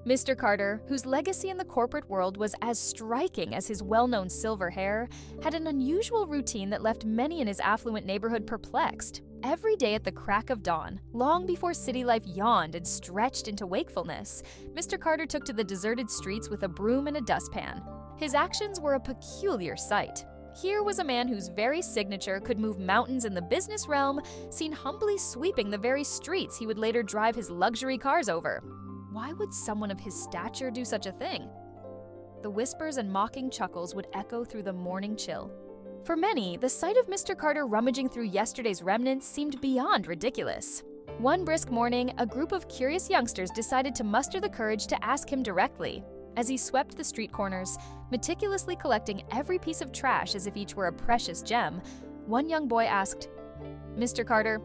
Mr. Carter, whose legacy in the corporate world was as striking as his well-known silver hair, had an unusual routine that left many in his affluent neighborhood perplexed. Every day at the crack of dawn, long before city life yawned and stretched into wakefulness, Mr. Carter took to the deserted streets with a broom and a dustpan. His actions were a peculiar sight. Here was a man whose very signature could move mountains in the business realm, seen humbly sweeping the very streets he would later drive his luxury cars over. Why would someone of his stature do such a thing? The whispers and mocking chuckles would echo through the morning chill. For many, the sight of Mr. Carter rummaging through yesterday's remnants seemed beyond ridiculous. One brisk morning, a group of curious youngsters decided to muster the courage to ask him directly. As he swept the street corners, meticulously collecting every piece of trash as if each were a precious gem, one young boy asked, "Mr. Carter,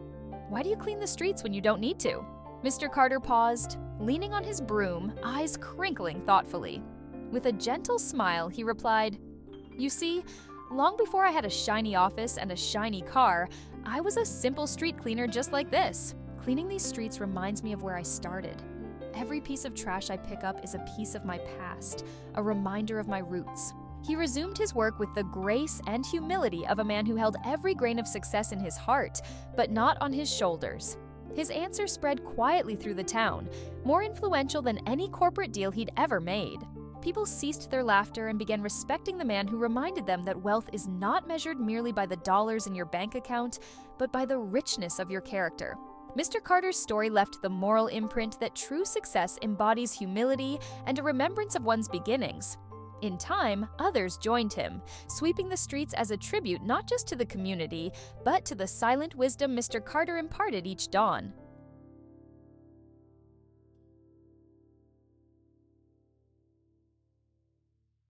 why do you clean the streets when you don't need to?" Mr. Carter paused, leaning on his broom, eyes crinkling thoughtfully. With a gentle smile, he replied, "You see, long before I had a shiny office and a shiny car, I was a simple street cleaner just like this. Cleaning these streets reminds me of where I started. Every piece of trash I pick up is a piece of my past, a reminder of my roots." He resumed his work with the grace and humility of a man who held every grain of success in his heart, but not on his shoulders. His answer spread quietly through the town, more influential than any corporate deal he'd ever made. People ceased their laughter and began respecting the man who reminded them that wealth is not measured merely by the dollars in your bank account, but by the richness of your character. Mr. Carter's story left the moral imprint that true success embodies humility and a remembrance of one's beginnings. In time, others joined him, sweeping the streets as a tribute not just to the community, but to the silent wisdom Mr. Carter imparted each dawn.